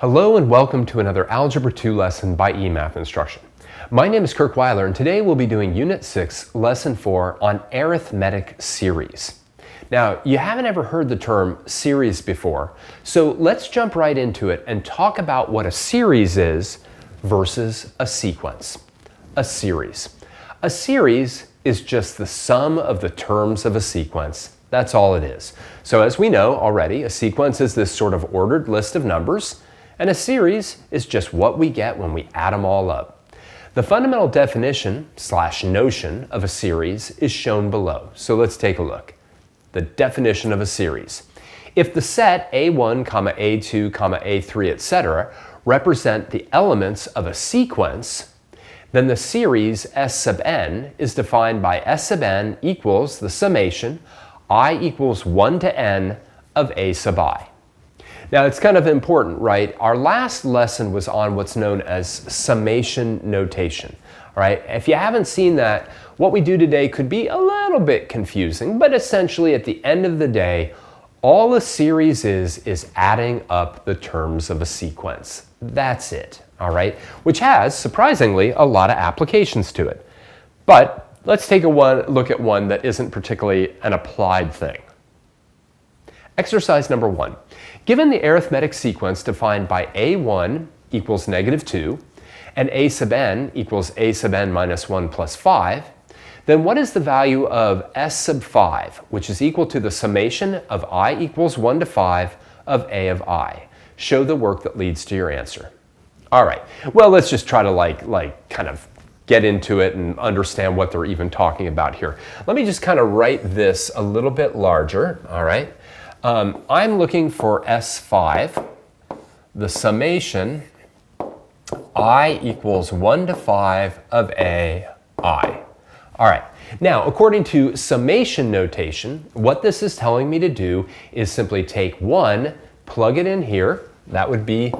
Hello and welcome to another Algebra 2 lesson by eMath Instruction. My name is Kirk Weiler and today we'll be doing Unit 6, Lesson 4 on arithmetic series. Now, you haven't ever heard the term series before, so let's jump right into it and talk about what a series is versus a sequence. A series. A series is just the sum of the terms of a sequence. That's all it is. So as we know already, a sequence is this sort of ordered list of numbers, and a series is just what we get when we add them all up. The fundamental definition / notion of a series is shown below. So let's take a look. The definition of a series. If the set A1, A2, A3, etc. represent the elements of a sequence, then the series S sub n is defined by S sub n equals the summation I equals 1 to n of A sub I. Now it's kind of important, right? Our last lesson was on what's known as summation notation, all right? If you haven't seen that, what we do today could be a little bit confusing, but essentially at the end of the day, all a series is adding up the terms of a sequence. That's it, all right? Which has, surprisingly, a lot of applications to it. But let's take a look at one that isn't particularly an applied thing. Exercise number 1. Given the arithmetic sequence defined by A1 equals -2 and A sub n equals A sub n minus 1 plus 5, then what is the value of S sub 5, which is equal to the summation of I equals 1 to 5 of A of I? Show the work that leads to your answer. All right, well, let's just try to kind of get into it and understand what they're even talking about here. Let me just kind of write this a little bit larger, all right? I'm looking for S5, the summation I equals 1 to 5 of A I. All right, now according to summation notation, what this is telling me to do is simply take 1, plug it in here, that would be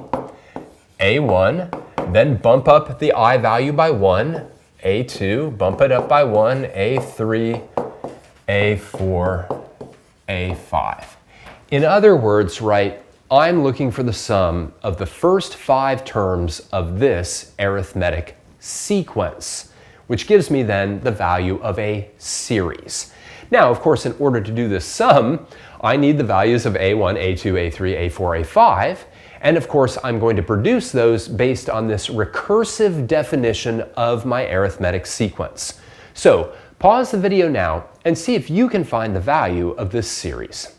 A1, then bump up the I value by 1, A2, bump it up by 1, A3, A4, A5. In other words, right, I'm looking for the sum of the first 5 terms of this arithmetic sequence, which gives me then the value of a series. Now, of course, in order to do this sum, I need the values of A1, A2, A3, A4, A5, and of course, I'm going to produce those based on this recursive definition of my arithmetic sequence. So, pause the video now and see if you can find the value of this series.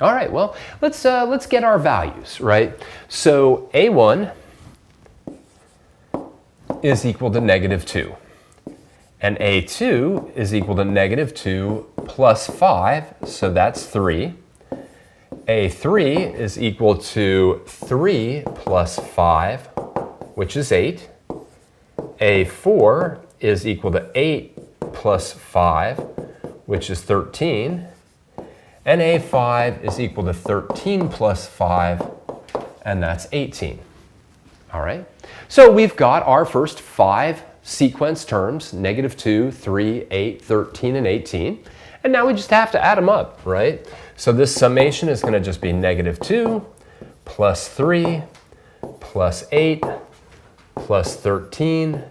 All right, well, let's get our values, right? So A1 is equal to -2, and A2 is equal to -2 plus 5, so that's 3. A3 is equal to 3 plus 5, which is 8. A4 is equal to 8 plus 5, which is 13. And A5 is equal to 13 plus 5, and that's 18. All right? So we've got our first 5 sequence terms, -2, 3, 8, 13, and 18. And now we just have to add them up, right? So this summation is going to just be -2 plus 3 plus 8 plus 13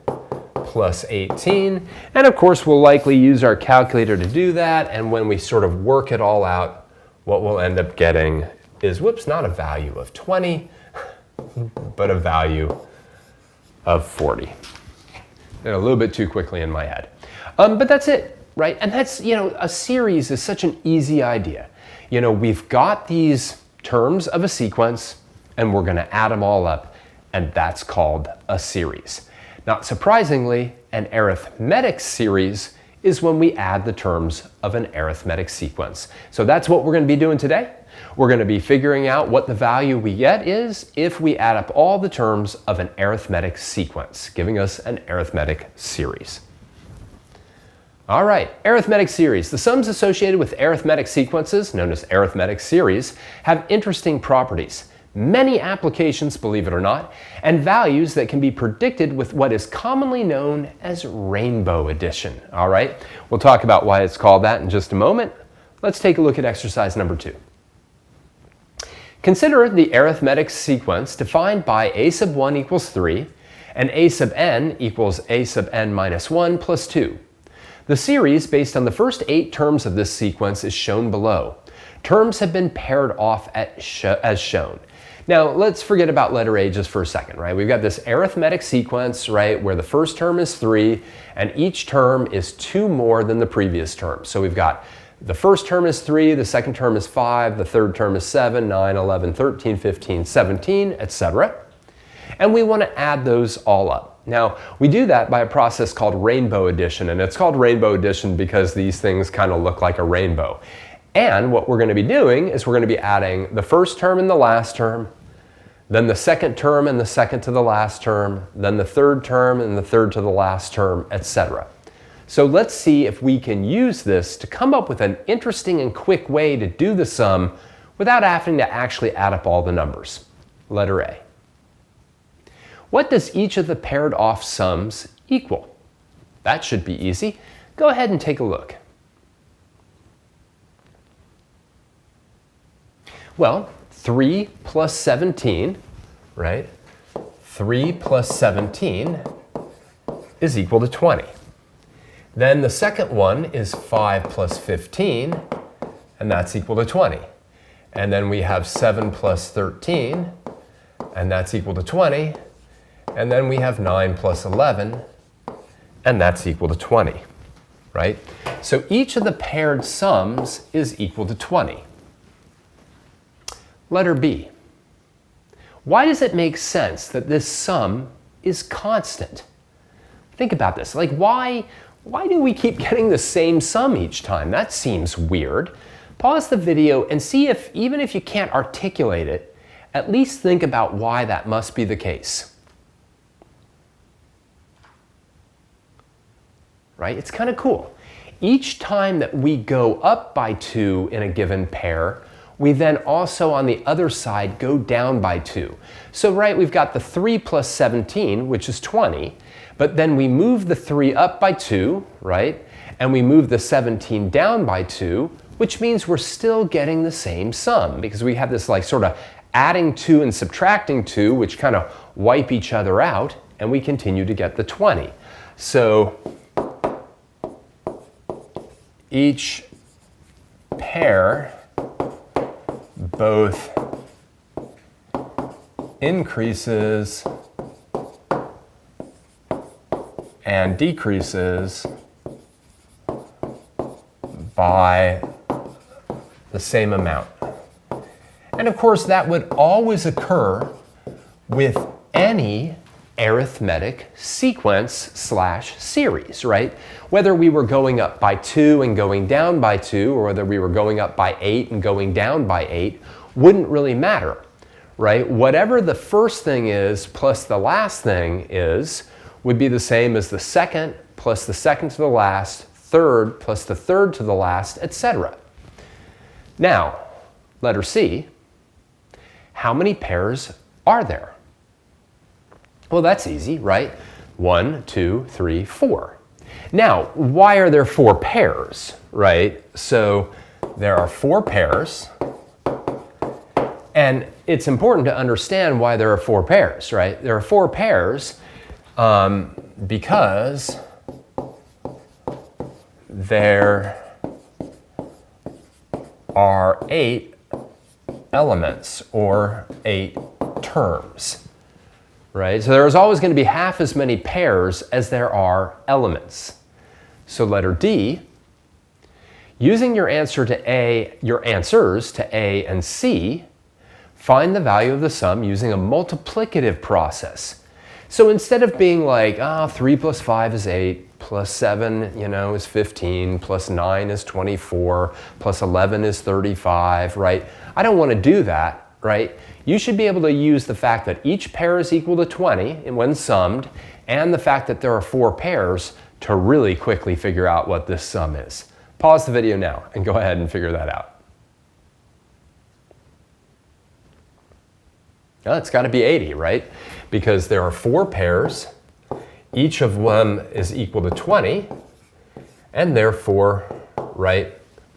plus 18. And of course, we'll likely use our calculator to do that. And when we sort of work it all out, what we'll end up getting is, whoops, not a value of 20, but a value of 40. A little bit too quickly in my head. But that's it, right? And that's, a series is such an easy idea. We've got these terms of a sequence, and we're going to add them all up, and that's called a series. Not surprisingly, an arithmetic series is when we add the terms of an arithmetic sequence. So that's what we're going to be doing today. We're going to be figuring out what the value we get is if we add up all the terms of an arithmetic sequence, giving us an arithmetic series. All right, arithmetic series. The sums associated with arithmetic sequences, known as arithmetic series, have interesting properties. Many applications, believe it or not, and values that can be predicted with what is commonly known as rainbow addition. All right, we'll talk about why it's called that in just a moment. Let's take a look at exercise number 2. Consider the arithmetic sequence defined by a sub 1 equals 3 and a sub n equals a sub n minus 1 plus 2. The series based on the first 8 terms of this sequence is shown below. Terms have been paired off as shown. Now, let's forget about letter A just for a second, right? We've got this arithmetic sequence, right, where the first term is 3 and each term is 2 more than the previous term. So we've got the first term is 3, the second term is 5, the third term is 7, 9, 11, 13, 15, 17, etc. And we want to add those all up. Now, we do that by a process called rainbow addition, and it's called rainbow addition because these things kind of look like a rainbow. And what we're going to be doing is we're going to be adding the first term and the last term, then the second term and the second to the last term, then the third term and the third to the last term, etc. So let's see if we can use this to come up with an interesting and quick way to do the sum without having to actually add up all the numbers. Letter A. What does each of the paired off sums equal? That should be easy. Go ahead and take a look. Well, 3 plus 17, right? 3 plus 17 is equal to 20. Then the second one is 5 plus 15, and that's equal to 20. And then we have 7 plus 13, and that's equal to 20. And then we have 9 plus 11, and that's equal to 20, right? So each of the paired sums is equal to 20. Letter B. Why does it make sense that this sum is constant? Think about this. Like, why do we keep getting the same sum each time? That seems weird. Pause the video and see if, even if you can't articulate it, at least think about why that must be the case. Right? It's kind of cool. Each time that we go up by 2 in a given pair, we then also on the other side go down by 2. So right, we've got the 3 plus 17, which is 20, but then we move the 3 up by 2, right? And we move the 17 down by 2, which means we're still getting the same sum because we have this like sort of adding 2 and subtracting 2, which kind of wipe each other out, and we continue to get the 20. So each pair both increases and decreases by the same amount. And of course, that would always occur with any arithmetic sequence/series, right? Whether we were going up by 2 and going down by 2, or whether we were going up by 8 and going down by 8, wouldn't really matter, right? Whatever the first thing is plus the last thing is would be the same as the second plus the second to the last, third plus the third to the last, etc. Now, letter C, how many pairs are there? Well, that's easy, right? 1, 2, 3, 4. Now, why are there 4 pairs, right? So there are 4 pairs, and it's important to understand why there are 4 pairs, right? There are 4 pairs because there are 8 elements or 8 terms. Right? So there's always going to be half as many pairs as there are elements. So letter D, using your answers to A and C, find the value of the sum using a multiplicative process. So instead of being like, 3 plus 5 is 8, plus 7, is 15, plus 9 is 24, plus 11 is 35, right? I don't want to do that, right? You should be able to use the fact that each pair is equal to 20 when summed, and the fact that there are 4 pairs to really quickly figure out what this sum is. Pause the video now and go ahead and figure that out. Well, it's got to be 80, right? Because there are 4 pairs, each of them is equal to 20, and therefore, right,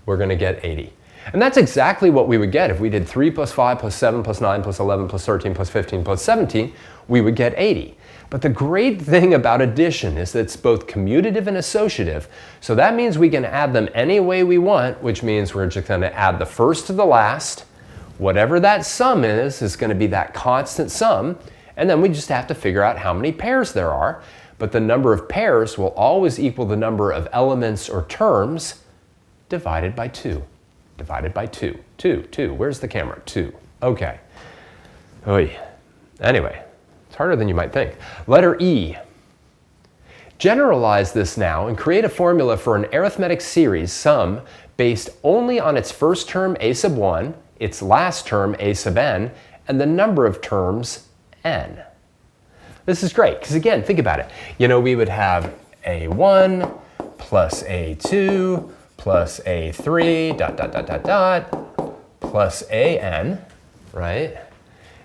we're going to get 80. And that's exactly what we would get if we did 3 plus 5 plus 7 plus 9 plus 11 plus 13 plus 15 plus 17, we would get 80. But the great thing about addition is that it's both commutative and associative. So that means we can add them any way we want, which means we're just going to add the first to the last. Whatever that sum is going to be that constant sum. And then we just have to figure out how many pairs there are. But the number of pairs will always equal the number of elements or terms divided by 2. Divided by 2. 2. Where's the camera? 2. Okay. Oy. Anyway. It's harder than you might think. Letter E. Generalize this now and create a formula for an arithmetic series sum based only on its first term a sub 1, its last term a sub n, and the number of terms n. This is great because again, think about it. You know, we would have a1 plus a2 plus a3 plus an, right?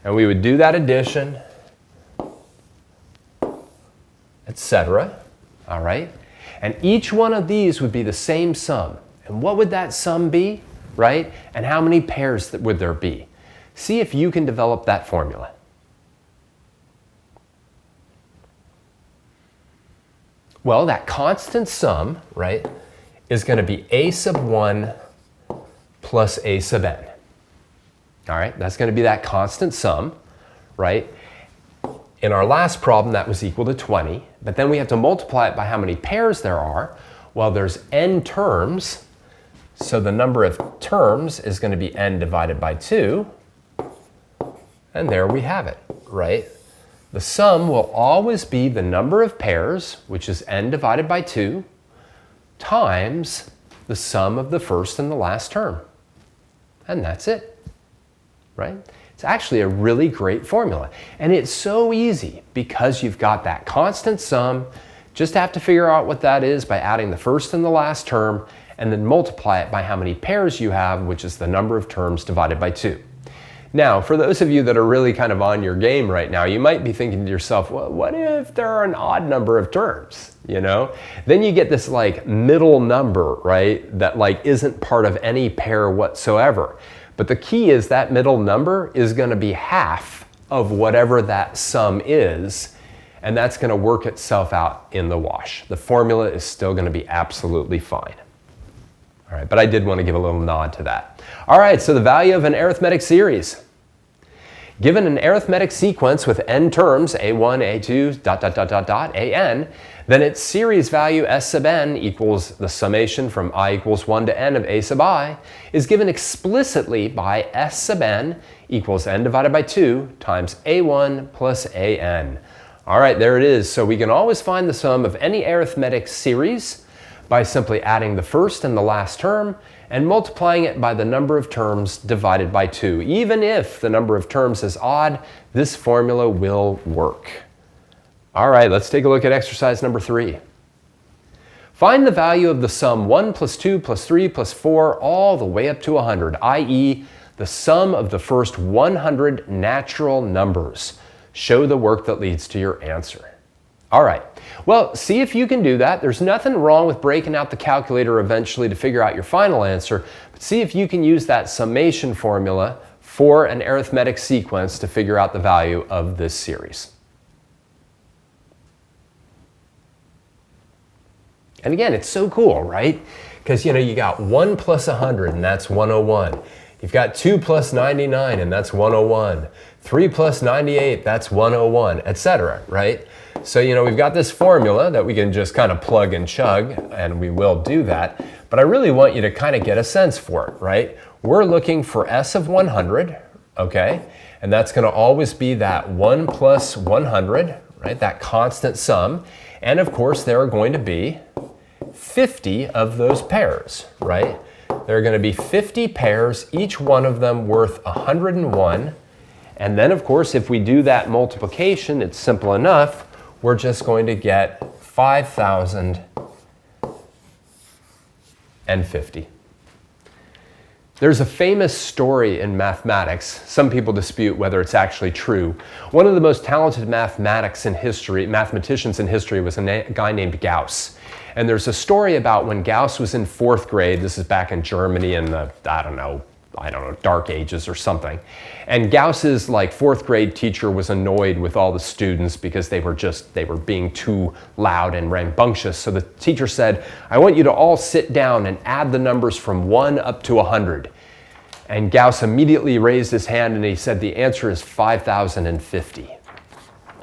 And we would do that addition, etc. All right? And each one of these would be the same sum. And what would that sum be, right? And how many pairs would there be? See if you can develop that formula. Well, that constant sum, right, is going to be a sub 1 plus a sub n. All right? That's going to be that constant sum, right? In our last problem, that was equal to 20, but then we have to multiply it by how many pairs there are. Well, there's n terms, so the number of terms is going to be n divided by 2, and there we have it, right? The sum will always be the number of pairs, which is n divided by 2, times the sum of the first and the last term. And that's it, right? It's actually a really great formula. And it's so easy because you've got that constant sum. Just have to figure out what that is by adding the first and the last term and then multiply it by how many pairs you have, which is the number of terms divided by 2. Now, for those of you that are really kind of on your game right now, you might be thinking to yourself, well, what if there are an odd number of terms, you know? Then you get this like middle number, right, that like isn't part of any pair whatsoever. But the key is that middle number is going to be half of whatever that sum is, and that's going to work itself out in the wash. The formula is still going to be absolutely fine. All right, but I did want to give a little nod to that. All right, so the value of an arithmetic series. Given an arithmetic sequence with n terms, a1, a2, an, then its series value s sub n equals the summation from I equals 1 to n of a sub I is given explicitly by s sub n equals n divided by 2 times a1 plus an. All right, there it is. So we can always find the sum of any arithmetic series by simply adding the first and the last term and multiplying it by the number of terms divided by 2. Even if the number of terms is odd, this formula will work. All right, let's take a look at exercise number 3. Find the value of the sum 1 plus 2 plus 3 plus 4 all the way up to 100, i.e. the sum of the first 100 natural numbers. Show the work that leads to your answer. All right, well, see if you can do that. There's nothing wrong with breaking out the calculator eventually to figure out your final answer, but see if you can use that summation formula for an arithmetic sequence to figure out the value of this series. And again, it's so cool, right? Because, you know, you got 1 plus 100, and that's 101. You've got 2 plus 99, and that's 101. 3 plus 98, that's 101, etc., right? So, you know, we've got this formula that we can just kind of plug and chug, and we will do that. But I really want you to kind of get a sense for it, right? We're looking for s of 100, okay? And that's going to always be that 1 plus 100, right? That constant sum. And of course, there are going to be 50 of those pairs, right? There are going to be 50 pairs, each one of them worth 101. And then, of course, if we do that multiplication, it's simple enough. We're just going to get 5,050. There's a famous story in mathematics. Some people dispute whether it's actually true. One of the most talented mathematicians in history was a guy named Gaus. And there's a story about when Gaus was in 4th grade. This is back in Germany in the, I don't know, Dark Ages or something. And Gauss's 4th grade teacher was annoyed with all the students because they were being too loud and rambunctious. So the teacher said, I want you to all sit down and add the numbers from 1 up to 100. And Gauss immediately raised his hand and he said, the answer is 5,050.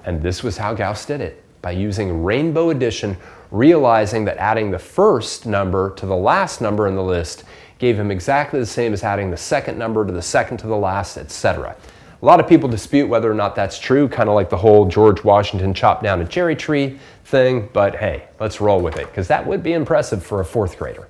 And this was how Gauss did it, by using rainbow addition, realizing that adding the first number to the last number in the list gave him exactly the same as adding the second number to the second to the last, etc. A lot of people dispute whether or not that's true, kind of like the whole George Washington chopped down a cherry tree thing, but hey, let's roll with it, because that would be impressive for a 4th grader.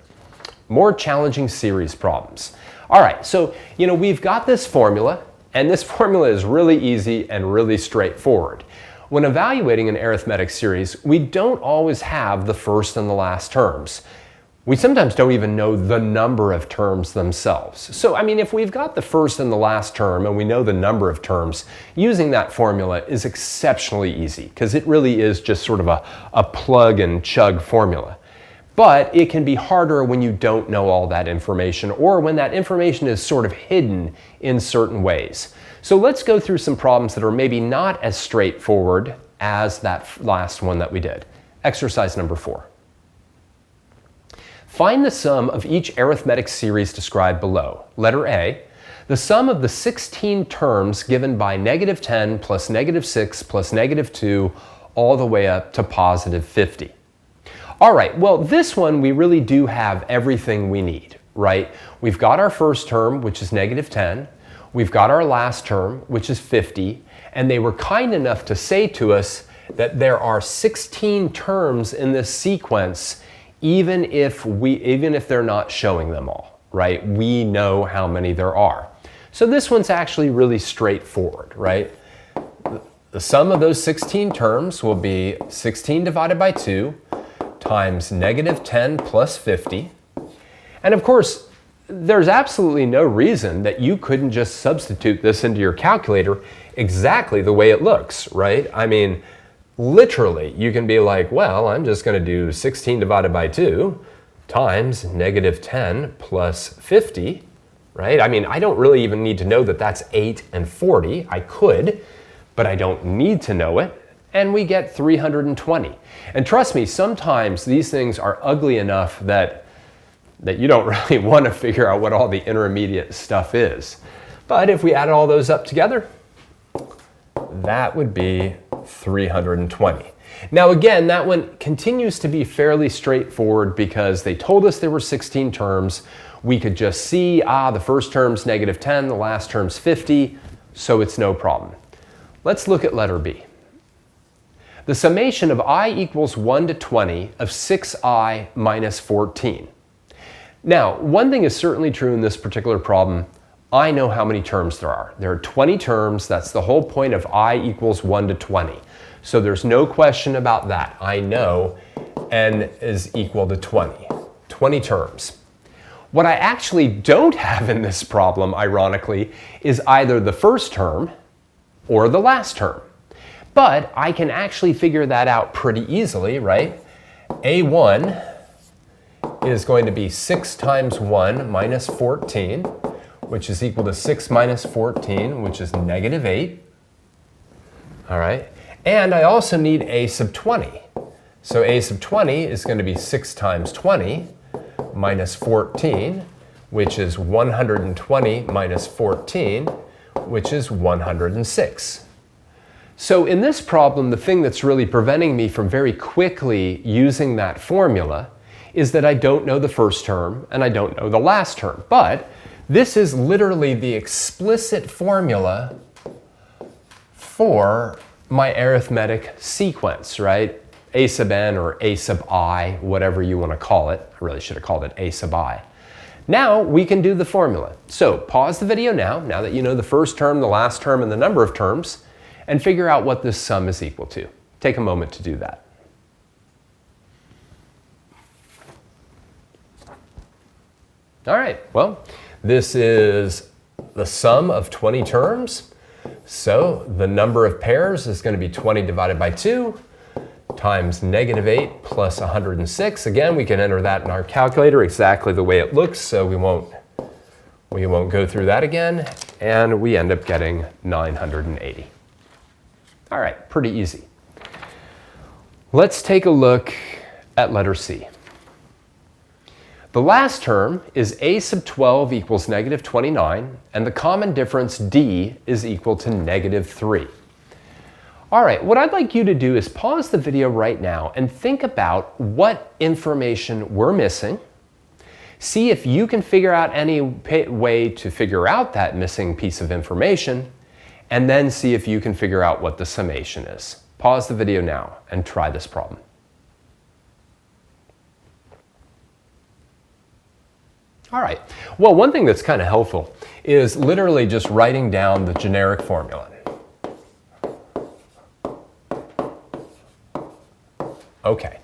More challenging series problems. All right, so we've got this formula, and this formula is really easy and really straightforward. When evaluating an arithmetic series, we don't always have the first and the last terms. We sometimes don't even know the number of terms themselves. So, if we've got the first and the last term and we know the number of terms, using that formula is exceptionally easy because it really is just sort of a plug and chug formula. But it can be harder when you don't know all that information or when that information is sort of hidden in certain ways. So let's go through some problems that are maybe not as straightforward as that last one that we did. Exercise number 4. Find the sum of each arithmetic series described below. Letter A, the sum of the 16 terms given by -10 plus -6 plus -2 all the way up to +50. All right, well, this one we really do have everything we need, right? We've got our first term, which is -10. We've got our last term, which is 50. And they were kind enough to say to us that there are 16 terms in this sequence, even if they're not showing them all, right? We know how many there are. So this one's actually really straightforward, right? The sum of those 16 terms will be 16 divided by 2 times -10 plus 50. And of course, there's absolutely no reason that you couldn't just substitute this into your calculator exactly the way it looks, right? Literally, you can be like, well, I'm just going to do 16 divided by 2 times -10 plus 50, right? I don't really even need to know that that's 8 and 40. I could, but I don't need to know it. And we get 320. And trust me, sometimes these things are ugly enough that you don't really want to figure out what all the intermediate stuff is. But if we add all those up together, that would be 320. Now again, that one continues to be fairly straightforward because they told us there were 16 terms. We could just see, the first term's -10, the last term's 50, so it's no problem. Let's look at letter B. The summation of I equals 1 to 20 of 6i minus 14. Now, one thing is certainly true in this particular problem. I know how many terms there are. There are 20 terms. That's the whole point of I equals 1 to 20. So there's no question about that. I know n is equal to 20. 20 terms. What I actually don't have in this problem, ironically, is either the first term or the last term. But I can actually figure that out pretty easily, right? A1 is going to be 6 times 1 minus 14, which is equal to 6 minus 14, which is -8. All right. And I also need a sub 20. So a sub 20 is going to be 6 times 20 minus 14, which is 120 minus 14, which is 106. So in this problem, the thing that's really preventing me from very quickly using that formula is that I don't know the first term and I don't know the last term. But this is literally the explicit formula for my arithmetic sequence, right? A sub n or a sub I, whatever you want to call it. I really should have called it a sub I. Now we can do the formula. So pause the video now that you know the first term, the last term, and the number of terms, and figure out what this sum is equal to. Take a moment to do that. All right, well, This is the sum of 20 terms. So the number of pairs is going to be 20 divided by 2 times -8 plus 106. Again, we can enter that in our calculator exactly the way it looks, so we won't go through that again. And we end up getting 980. All right, pretty easy. Let's take a look at letter C. The last term is a sub 12 equals -29, and the common difference d is equal to -3. All right, what I'd like you to do is pause the video right now and think about what information we're missing. See if you can figure out any way to figure out that missing piece of information, and then see if you can figure out what the summation is. Pause the video now and try this problem. All right, well, one thing that's kind of helpful is literally just writing down the generic formula. Okay,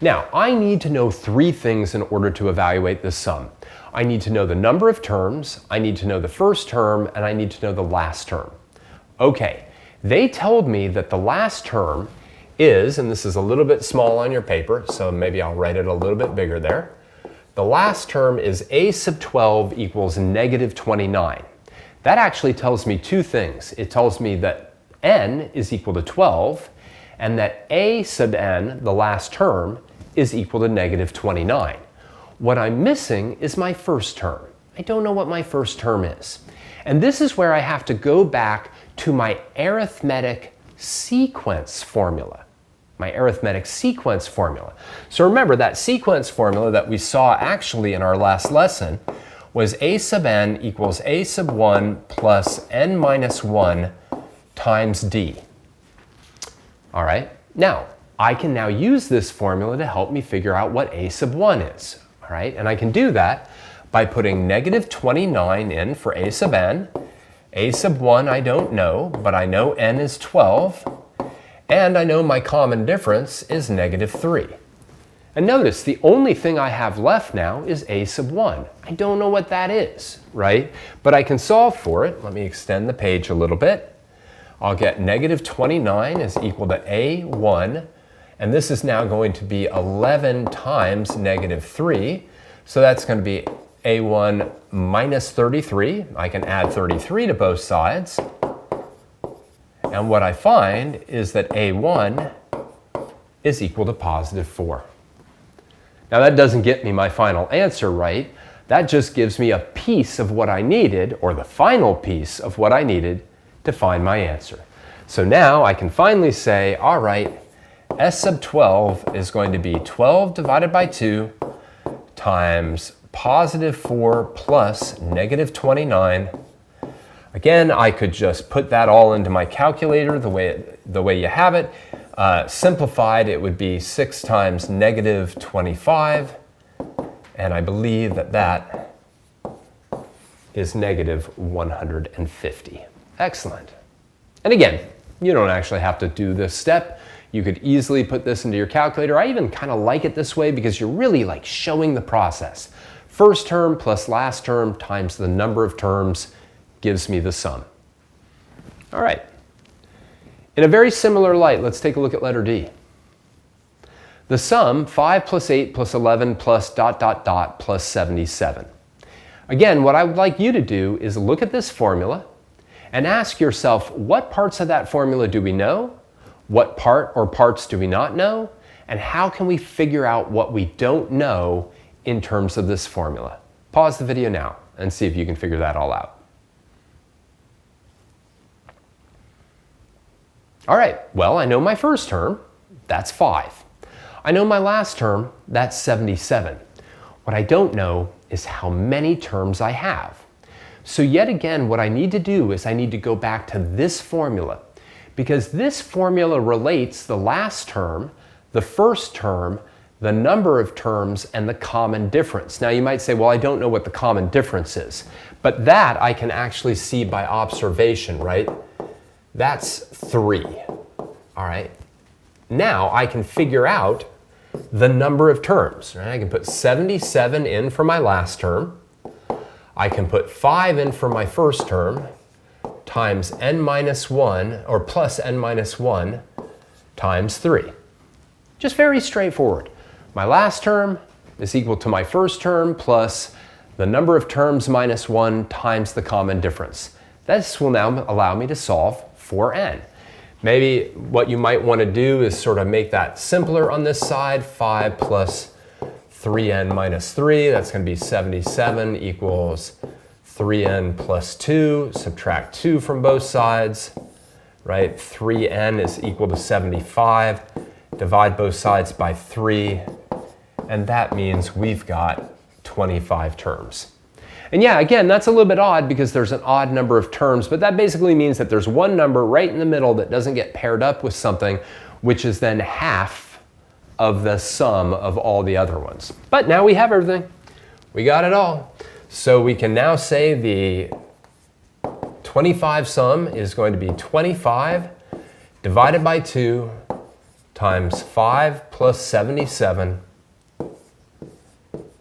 now I need to know three things in order to evaluate this sum. I need to know the number of terms, I need to know the first term, and I need to know the last term. Okay, they told me that the last term is, and this is a little bit small on your paper, so maybe I'll write it a little bit bigger there. The last term is a sub 12 equals -29. That actually tells me two things. It tells me that n is equal to 12, and that a sub n, the last term, is equal to -29. What I'm missing is my first term. I don't know what my first term is. And this is where I have to go back to my arithmetic sequence formula. My arithmetic sequence formula. So remember, that sequence formula that we saw actually in our last lesson was a sub n equals a sub 1 plus n minus 1 times d. All right, now I can now use this formula to help me figure out what a sub 1 is. All right, and I can do that by putting -29 in for a sub n. A sub 1 I don't know, but I know n is 12. And I know my common difference is -3. And notice the only thing I have left now is a sub 1. I don't know what that is, right? But I can solve for it. Let me extend the page a little bit. I'll get -29 is equal to a1. And this is now going to be 11 times -3. So that's going to be a1 minus 33. I can add 33 to both sides. And what I find is that a1 is equal to +4. Now that doesn't get me my final answer right. That just gives me a piece of what I needed, or the final piece of what I needed to find my answer. So now I can finally say, all right, s sub 12 is going to be 12 divided by 2 times +4 plus -29. Again, I could just put that all into my calculator the way you have it. Simplified, it would be 6 times -25, and I believe that that is -150. Excellent. And again, you don't actually have to do this step. You could easily put this into your calculator. I even kind of like it this way because you're really like showing the process. First term plus last term times the number of terms gives me the sum. All right. In a very similar light, let's take a look at letter D. The sum, 5 plus 8 plus 11 plus ... plus 77. Again, what I would like you to do is look at this formula and ask yourself, what parts of that formula do we know? What part or parts do we not know? And how can we figure out what we don't know in terms of this formula? Pause the video now and see if you can figure that all out. All right, well, I know my first term, that's 5. I know my last term, that's 77. What I don't know is how many terms I have. So yet again, what I need to do is I need to go back to this formula, because this formula relates the last term, the first term, the number of terms, and the common difference. Now you might say, well, I don't know what the common difference is, but that I can actually see by observation, right? That's 3. All right. Now I can figure out the number of terms. Right? I can put 77 in for my last term. I can put 5 in for my first term times n minus 1, or plus n minus 1 times 3. Just very straightforward. My last term is equal to my first term plus the number of terms minus 1 times the common difference. This will now allow me to solve for n. Maybe what you might want to do is sort of make that simpler on this side. 5 plus 3n minus 3, that's going to be 77 equals 3n plus 2. Subtract 2 from both sides, right? 3n is equal to 75. Divide both sides by 3, and that means we've got 25 terms. And yeah, again, that's a little bit odd because there's an odd number of terms, but that basically means that there's one number right in the middle that doesn't get paired up with something, which is then half of the sum of all the other ones. But now we have everything. We got it all. So we can now say the 25 sum is going to be 25 divided by 2 times 5 plus 77.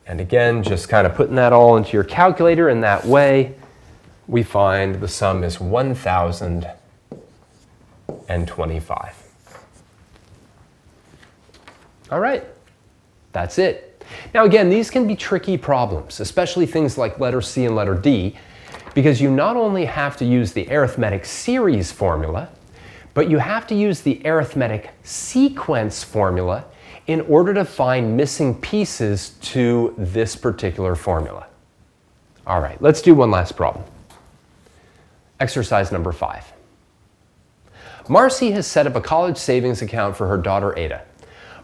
And again, just kind of putting that all into your calculator, in that way, we find the sum is 1,025. All right, that's it. Now again, these can be tricky problems, especially things like letter C and letter D, because you not only have to use the arithmetic series formula, but you have to use the arithmetic sequence formula in order to find missing pieces to this particular formula. All right, let's do one last problem. Exercise number 5. Marcy has set up a college savings account for her daughter Ada.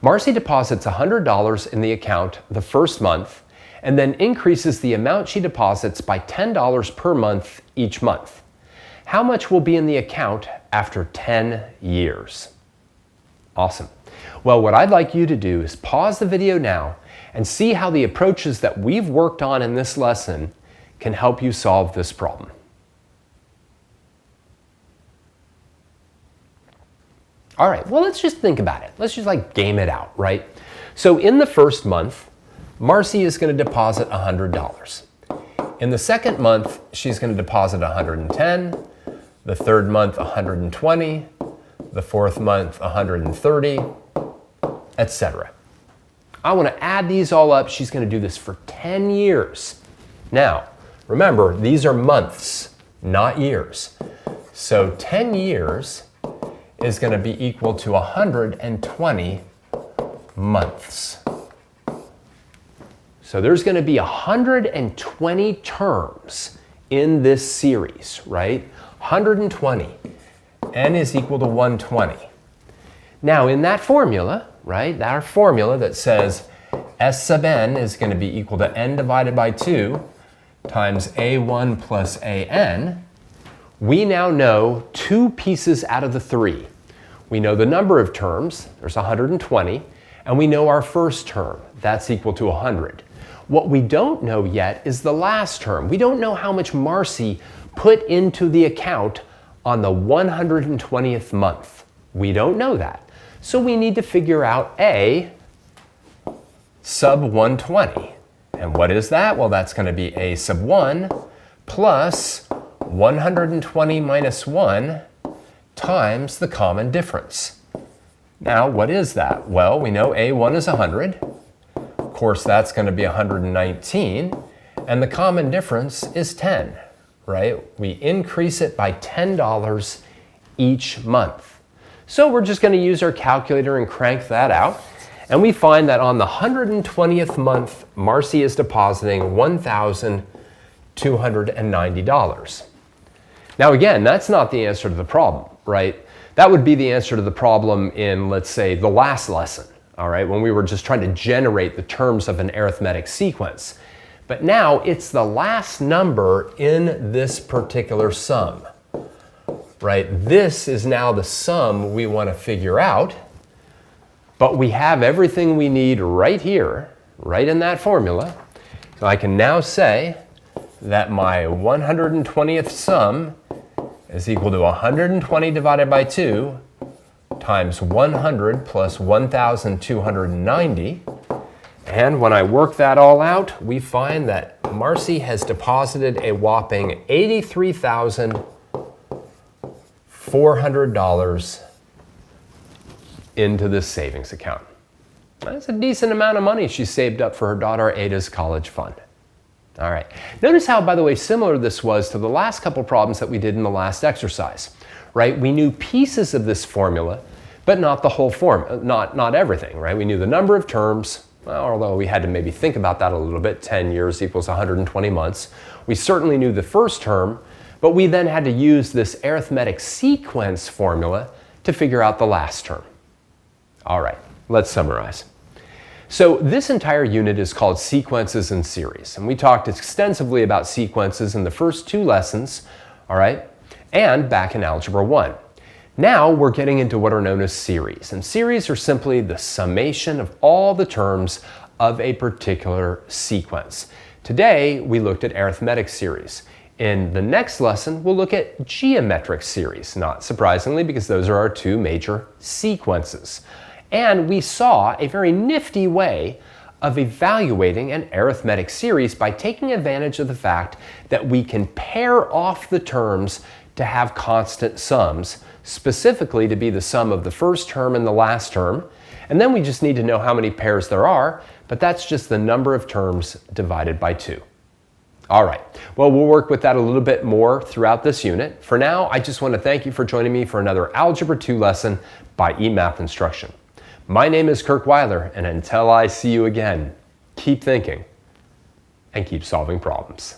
Marcy deposits $100 in the account the first month and then increases the amount she deposits by $10 per month each month. How much will be in the account after 10 years? Awesome. Well, what I'd like you to do is pause the video now and see how the approaches that we've worked on in this lesson can help you solve this problem. All right, well, let's just think about it. Let's just like game it out, right? So in the first month, Marcy is going to deposit $100. In the second month, she's going to deposit $110. The third month, $120. The fourth month, $130, etc. I want to add these all up. She's going to do this for 10 years. Now, remember, these are months, not years. So 10 years is going to be equal to 120 months. So there's going to be 120 terms in this series, right? 120. N is equal to 120. Now in that formula, right, our formula that says S sub n is going to be equal to n divided by 2 times a1 plus an, we now know 2 pieces out of the 3. We know the number of terms, there's 120, and we know our first term, that's equal to 100. What we don't know yet is the last term. We don't know how much Marcy put into the account on the 120th month. We don't know that. So we need to figure out A sub 120. And what is that? Well, that's going to be A sub 1 plus 120 minus 1 times the common difference. Now, what is that? Well, we know A1 is 100. Of course, that's going to be 119. And the common difference is 10. Right? We increase it by $10 each month. So we're just going to use our calculator and crank that out. And we find that on the 120th month, Marcy is depositing $1,290. Now again, that's not the answer to the problem, right? That would be the answer to the problem in, let's say, the last lesson, all right, when we were just trying to generate the terms of an arithmetic sequence. But now it's the last number in this particular sum, right? This is now the sum we want to figure out, but we have everything we need right here, right in that formula. So I can now say that my 120th sum is equal to 120 divided by 2 times 100 plus 1,290. And when I work that all out, we find that Marcy has deposited a whopping $83,400 into this savings account. That's a decent amount of money she saved up for her daughter Ada's college fund. All right. Notice how, by the way, similar this was to the last couple problems that we did in the last exercise, right? We knew pieces of this formula, but not the whole form, not everything, right? We knew the number of terms, well, although we had to maybe think about that a little bit. 10 years equals 120 months. We certainly knew the first term, but we then had to use this arithmetic sequence formula to figure out the last term. All right, let's summarize. So this entire unit is called sequences and series, and we talked extensively about sequences in the first 2 lessons, all right, and back in Algebra 1. Now we're getting into what are known as series, and series are simply the summation of all the terms of a particular sequence. Today we looked at arithmetic series. In the next lesson we'll look at geometric series, not surprisingly because those are our 2 major sequences. And we saw a very nifty way of evaluating an arithmetic series by taking advantage of the fact that we can pair off the terms to have constant sums, specifically to be the sum of the first term and the last term. And then we just need to know how many pairs there are, but that's just the number of terms divided by 2. All right, well, we'll work with that a little bit more throughout this unit. For now, I just want to thank you for joining me for another Algebra 2 lesson by eMath Instruction. My name is Kirk Weiler, and until I see you again, keep thinking and keep solving problems.